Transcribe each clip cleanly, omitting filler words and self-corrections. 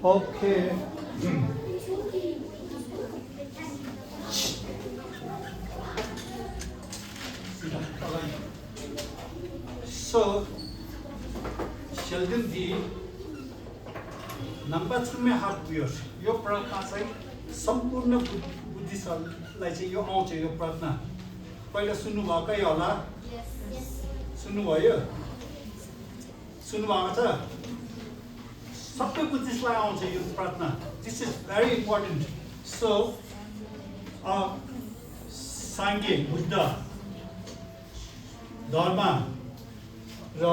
Okay. So, Sheldon D, number 3 में हात पुग्यो यो प्रार्थना चाहिँ सम्पूर्ण बुद्धिस्टहरूलाई चाहिँ यो आउँछ यो प्रार्थना पहिला सुन्नुभएकै होला सुन्नुभयो सुन्नुभएको छ सबै बुद्धिस्टलाई आउँछ यो प्रार्थना this is very important so साङ्गे बुद्ध धर्म र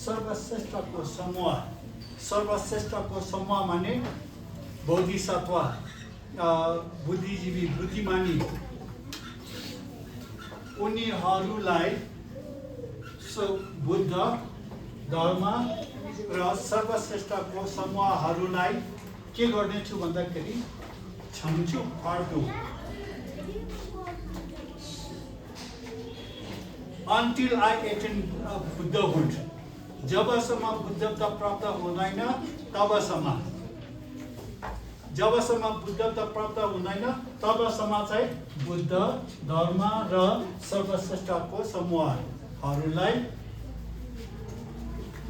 सर्वश्रेष्ठको समूह माने बोधिसत्व बुद्धिजीवी बुद्धिमानी उनीहरूलाई सो बुद्ध धर्म र सर्वश्रेष्ठको समूहहरूलाई के गर्नेछु भन्दाखेरि छम्छु फाड्दो until I attain Buddhahood. जबसम्म बुद्धत्व प्राप्त हुँदैन तबसम्म चाहिँ बुद्ध धर्म र सर्वश्रेष्ठको समूहहरूलाई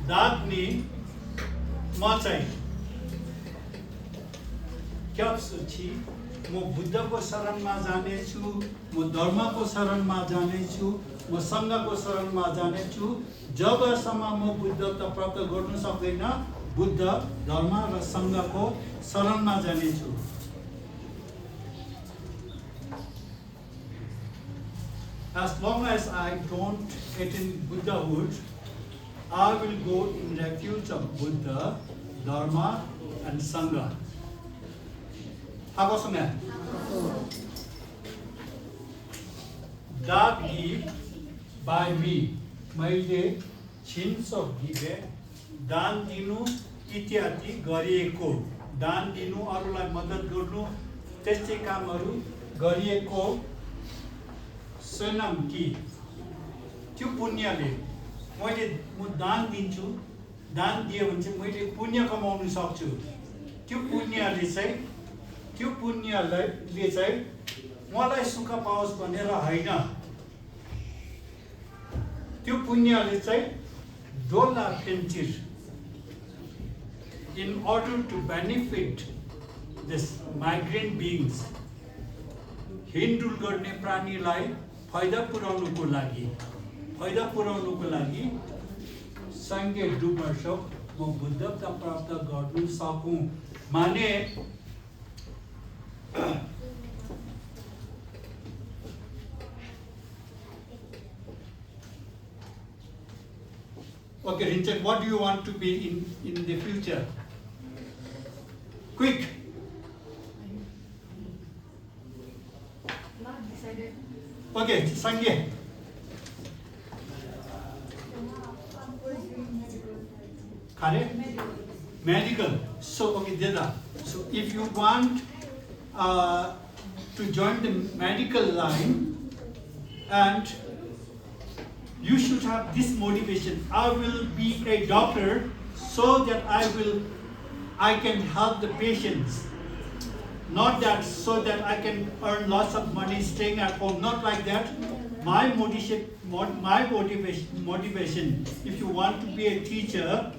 दाग्ने म चाहिँ क्या सोची म बुद्धको शरणमा जानेछु म धर्मको शरणमा जानेछु म सङ्घको शरणमा जानेछु जबसम्म म बुद्धत्व प्राप्त गर्नु सक्दैन बुद्ध धर्म र सङ्घको शरणमा जानेछु As long as I don't attain Buddhahood, I will go in refuge of Buddha, Dharma and Sangha. How was it? That gift by me, मैले छिन्सो गिवे दान दिनु इत्यादि गरिएको दान दिनु अरूलाई मद्दत गर्नु त्यस्तै कामहरू गरिएको स्वयं कि त्यो पुण्यले मैले म दान दिन्छु दान दियो भने चाहिँ मैले पुण्य कमाउन सक्छु त्यो पुण्यले चाहिँ मलाई सुख पाओस् भनेर हैन त्यो पुण्यले चाहिँ डोला पेन्चिर in order to benefit this migrant beings हिँडडुल गर्ने प्राणीलाई फाइदा पुर्याउनुको लागि सङ्गे डुबर्छ म बुद्धत्व प्राप्त गर्नु सकूँ माने Okay, Rinchen, what do you want to be in the future? Quick. Not decided. Okay, Sangye. Kare? Medical. So, okay, Deda. So, if you want to join the medical line and you should have this motivation. I will be a doctor so that I can help the patients. Not that so that I can earn lots of money staying at home. Not like that. My motivation, if you want to be a teacher,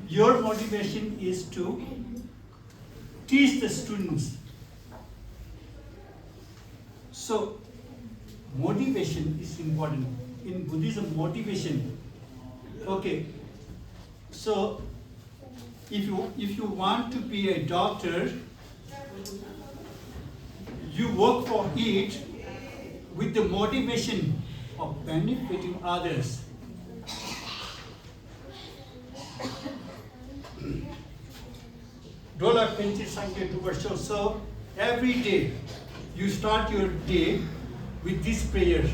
your motivation is to teach the students. So, motivation is important. In Buddhism, motivation. Okay, so if you want to be a doctor, you work for it with the motivation of benefiting others. Dola Penchi Sangye Dubarsho. So every day you start your day with this prayer.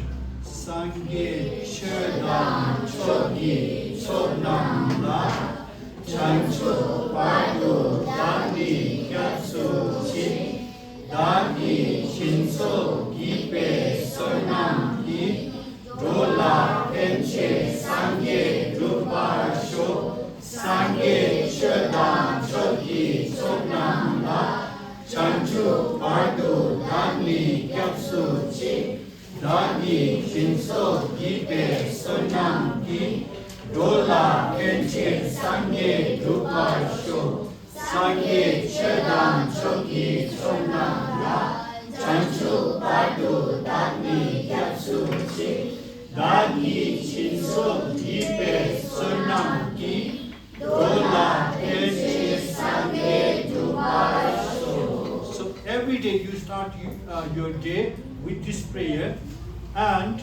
상계 셔담 초기 소남라 장수 발도 다니 겹수지 다니 신소 기배 설남기 롤라 벤체 상계 루바쇼 상계 셔담 초기 소남라 장수 발도 다니 겹수지 다니 신소 기배 설남기 롤라 벤체 상계 루바쇼 상계 셔담 초기 소남라 장수 발도 다니 겹수지 다니 신소 기배 설남기 롤라 벤체 상계 루바쇼. So every day you start your day with this prayer, and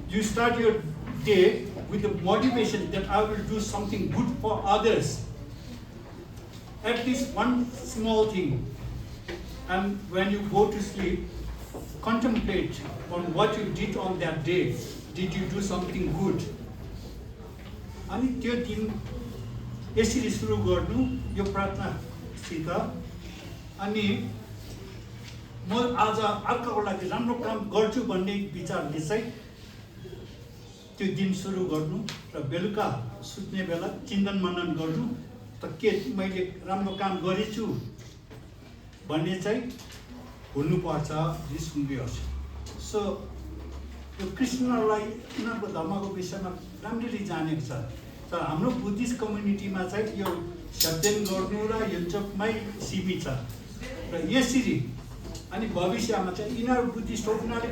you start your day with the motivation that I will do something good for others. At least one small thing. And when you go to sleep, contemplate on what you did on that day. Did you do something good? अनि त्यो दिन यसरी सुरु गर्नु यो प्रार्थनासित, अनि म आज अर्काको लागि राम्रो काम गर्छु भन्ने विचारले चाहिँ त्यो दिन सुरु गर्नु र बेलुका सुत्ने बेला चिन्तन मनन गर्नु त के मैले राम्रो काम गरेछु भन्ने चाहिँ हुनुपर्छ दिस हुँदैछ. सो यो कृष्णलाई उनीहरूको धर्मको विषयमा राम्ररी जानेको छ, तर हाम्रो बुद्धिस्ट कम्युनिटीमा चाहिँ यो सत्यन गर्नु र यो चोकमै सीमित छ. र यसरी अनि भविष्यमा चाहिँ यिनीहरू बुद्धिस्ट हो, उनीहरूले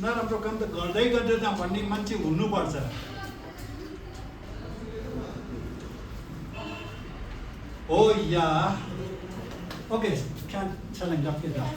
नराम्रो काम त गर्दै गर्दैन भन्ने मान्छे हुनुपर्छ. ओ या ओके चलेंगे आपके साथ.